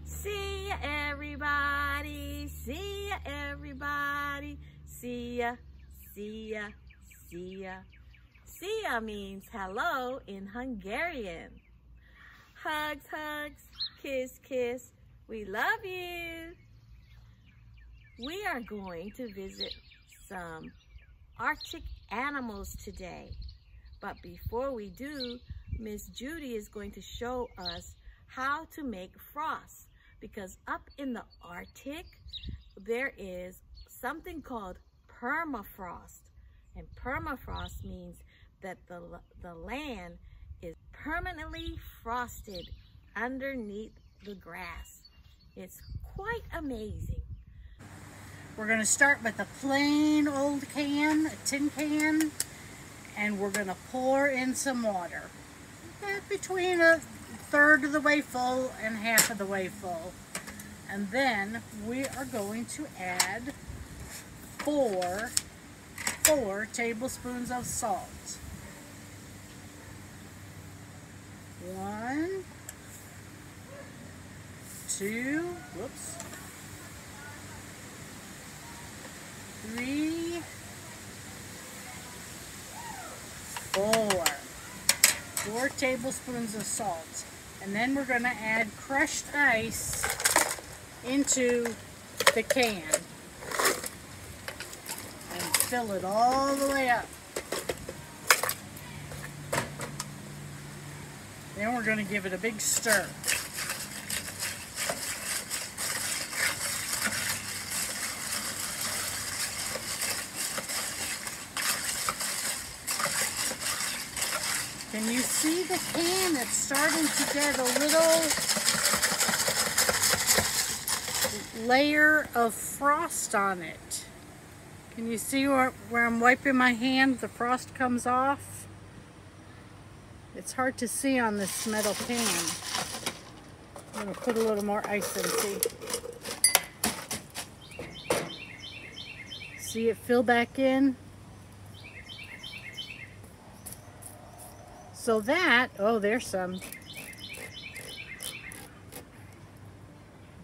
See ya, everybody. See ya, everybody. See ya, see ya, see ya. See ya means hello in Hungarian. Hugs, hugs, kiss, kiss. We love you. We are going to visit some Arctic animals today. But before we do, Miss Judy is going to show us how to make frost. Because up in the Arctic, there is something called permafrost. And permafrost means that the land is permanently frosted underneath the grass. It's quite amazing. We're going to start with a plain old can, a tin can, and we're going to pour in some water. Between a third of the way full and half of the way full. And then we are going to add four tablespoons of salt. 1, 2, whoops, 3, 4 tablespoons of salt. And then we're going to add crushed ice into the can and fill it all the way up. Then we're going to give it a big stir. Can you see the can? It's starting to get a little layer of frost on it. Can you see where I'm wiping my hand, the frost comes off? It's hard to see on this metal can. I'm going to put a little more ice in, see it fill back in? So that, oh, there's some.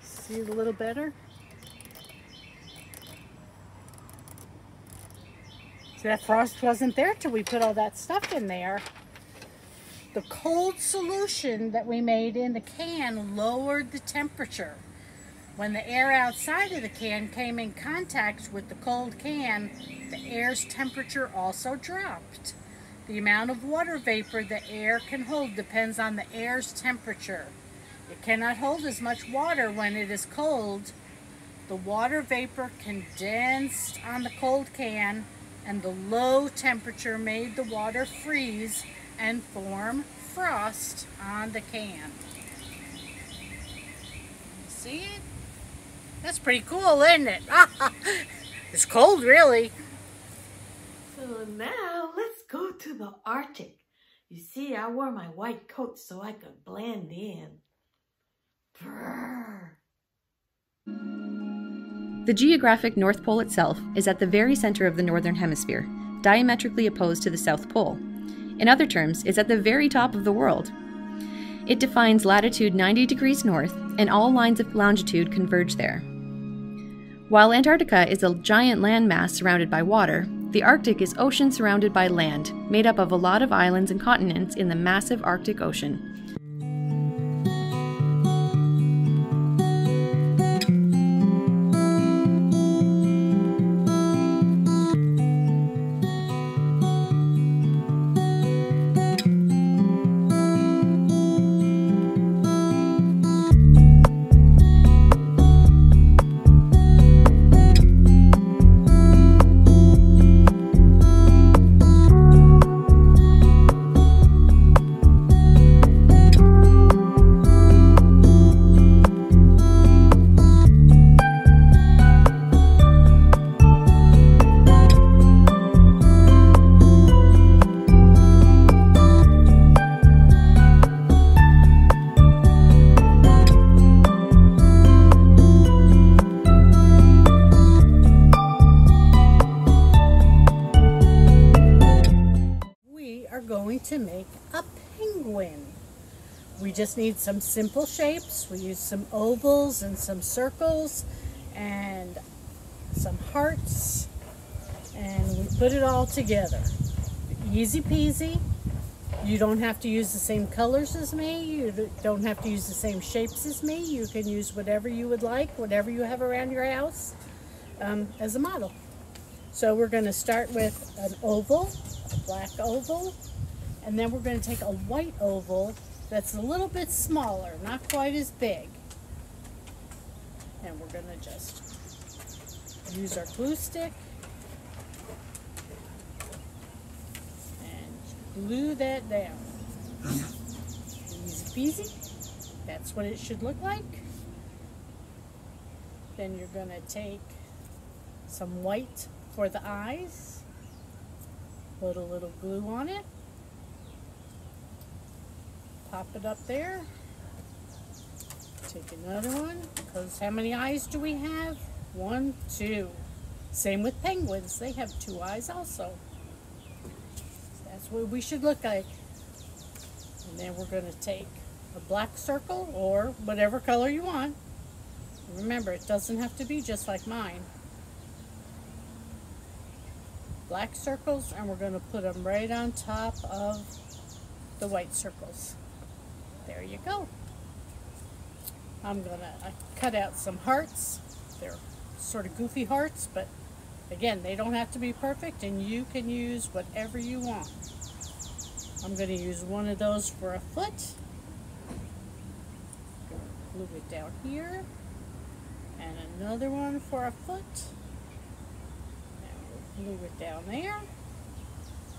See it a little better? So that frost wasn't there till we put all that stuff in there. The cold solution that we made in the can lowered the temperature. When the air outside of the can came in contact with the cold can, the air's temperature also dropped. The amount of water vapor the air can hold depends on the air's temperature. It cannot hold as much water when it is cold. The water vapor condensed on the cold can, and the low temperature made the water freeze and form frost on the can. See it? That's pretty cool, isn't it? It's cold, really. So now let's go to the Arctic. You see, I wore my white coat so I could blend in. Brrr. The geographic North Pole itself is at the very center of the Northern Hemisphere, diametrically opposed to the South Pole. In other terms, it's at the very top of the world. It defines latitude 90 degrees north, and all lines of longitude converge there. While Antarctica is a giant landmass surrounded by water, the Arctic is ocean surrounded by land, made up of a lot of islands and continents in the massive Arctic Ocean. To make a penguin. we just need some simple shapes. We use some ovals and some circles and some hearts, and we put it all together. Easy peasy. You don't have to use the same colors as me. You don't have to use the same shapes as me. You can use whatever you would like, whatever you have around your house as a model. So we're going to start with an oval, a black oval, and then we're going to take a white oval that's a little bit smaller, not quite as big. And we're going to just use our glue stick and glue that down. Easy peasy. That's what it should look like. Then you're going to take some white for the eyes, put a little glue on it, pop it up there, take another one, because how many eyes do we have? 1, 2. Same with penguins, they have 2 eyes also. That's what we should look like. And then we're going to take a black circle or whatever color you want. Remember, it doesn't have to be just like mine. Black circles, and we're going to put them right on top of the white circles. There you go. I'm going to cut out some hearts. They're sort of goofy hearts, but again, they don't have to be perfect, and you can use whatever you want. I'm going to use one of those for a foot. Glue it down here, and another one for a foot. Glue it down there,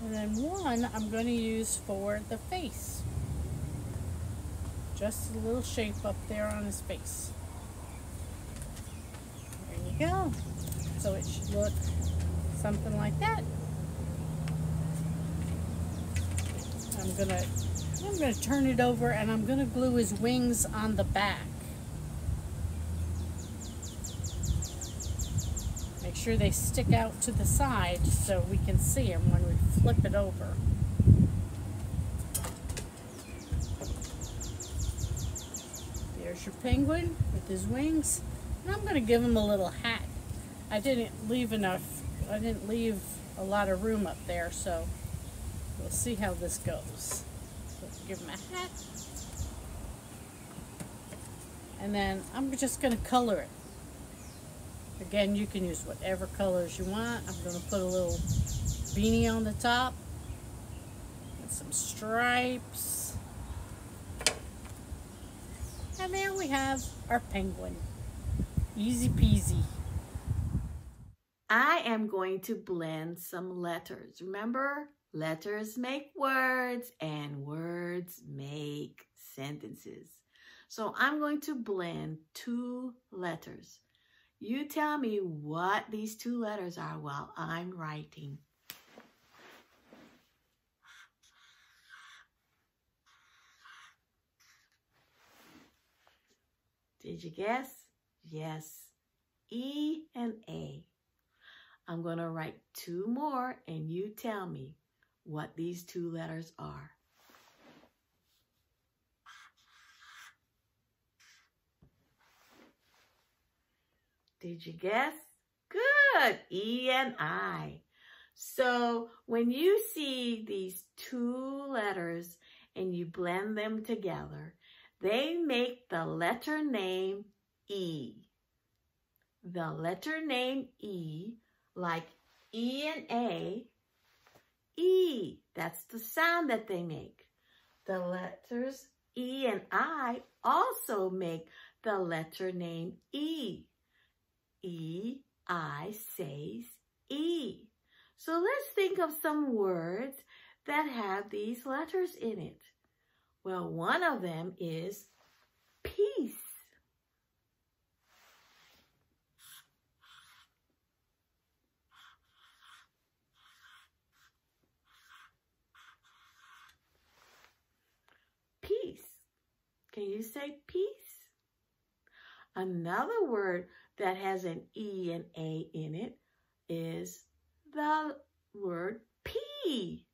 and then one I'm going to use for the face. Just a little shape up there on his face. There you go. So it should look something like that. I'm gonna turn it over, and I'm gonna glue his wings on the back. Make sure they stick out to the side so we can see them when we flip it over. There's your penguin with his wings. And I'm going to give him a little hat. I didn't leave a lot of room up there, so we'll see how this goes. So give him a hat. And then I'm just going to color it. Again, you can use whatever colors you want. I'm going to put a little beanie on the top and some stripes. And there we have our penguin. Easy peasy. I am going to blend some letters. Remember, letters make words and words make sentences. So I'm going to blend 2 letters. You tell me what these 2 letters are while I'm writing. Did you guess? Yes. E and A. I'm going to write 2 more, and you tell me what these 2 letters are. Did you guess? Good. E and I. So when you see these 2 letters and you blend them together, they make the letter name E. The letter name E, like E and A, E. That's the sound that they make. The letters E and I also make the letter name E. E, I says E. So let's think of some words that have these letters in it. Well, one of them is peace. Peace. Can you say peace? Another word that has an E and A in it is the word pea,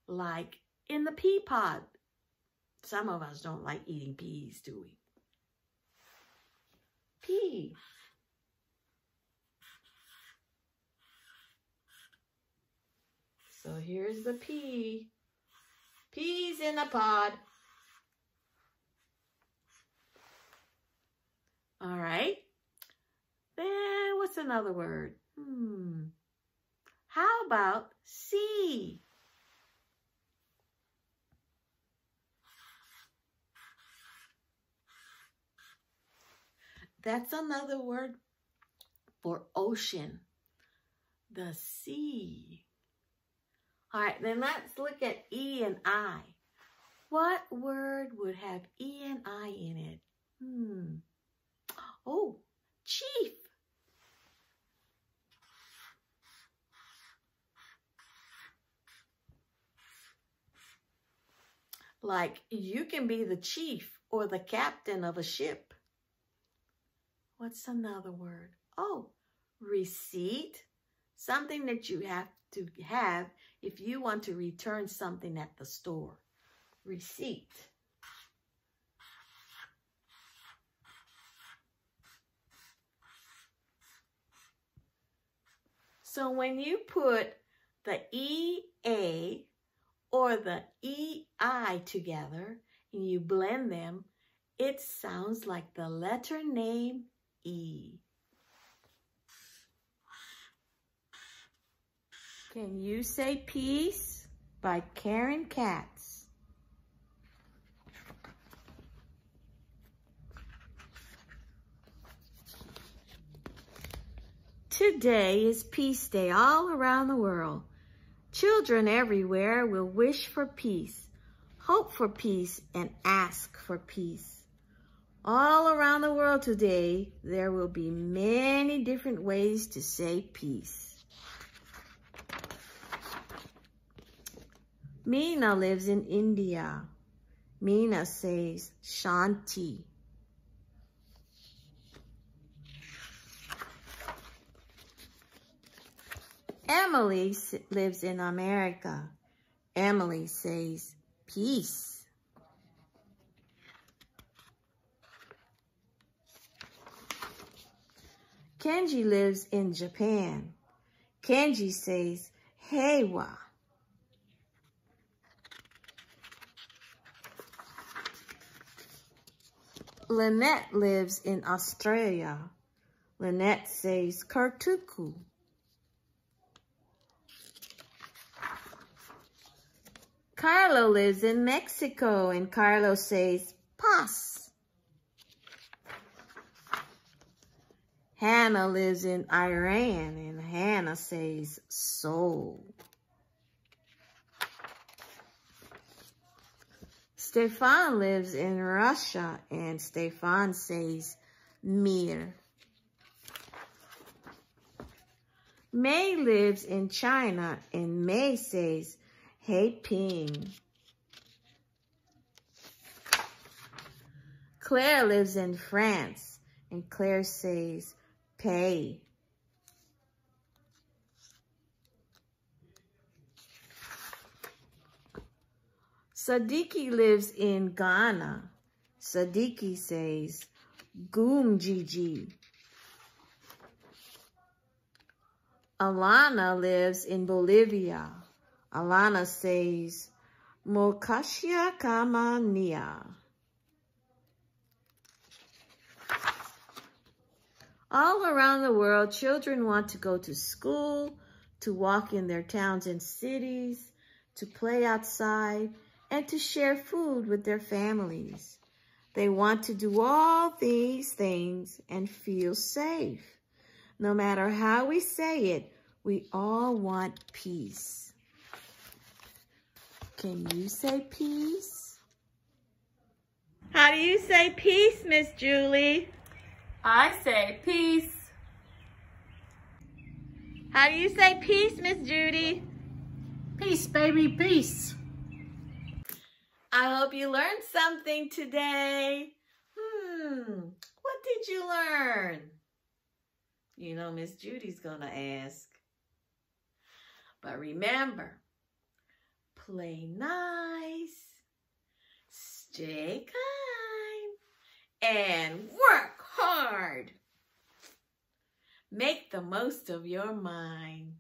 like in the pea pod. Some of us don't like eating peas, do we? Pea. So here's the pea. Peas in a pod. All right. Then what's another word? How about sea? That's another word for ocean. The sea. All right, then let's look at E and I. What word would have E and I in it? Oh, chief. Like you can be the chief or the captain of a ship. What's another word? Oh, receipt. Something that you have to have if you want to return something at the store. Receipt. So when you put the EA or the EI together and you blend them, it sounds like the letter name E. Can you say peace by Karen Katz? Today is Peace Day all around the world. Children everywhere will wish for peace, hope for peace, and ask for peace. All around the world today, there will be many different ways to say peace. Meena lives in India. Meena says Shanti. Emily lives in America. Emily says peace. Kenji lives in Japan. Kenji says heiwa. Lynette lives in Australia. Lynette says kartuku. Carlo lives in Mexico, and Carlo says paz. Hannah lives in Iran, and Hannah says soul. Stefan lives in Russia, and Stefan says mir. May lives in China, and May says hey ping. Claire lives in France, and Claire says pay. Sadiki lives in Ghana. Sadiki says goom gigi. Alana lives in Bolivia. Alana says Mokashia Kamania. All around the world, children want to go to school, to walk in their towns and cities, to play outside, and to share food with their families. They want to do all these things and feel safe. No matter how we say it, we all want peace. Can you say peace? How do you say peace, Miss Julie? I say peace. How do you say peace, Miss Judy? Peace, baby, peace. I hope you learned something today. What did you learn? You know Miss Judy's gonna ask. But remember, play nice, Stay kind and work hard. Make the most of your mind.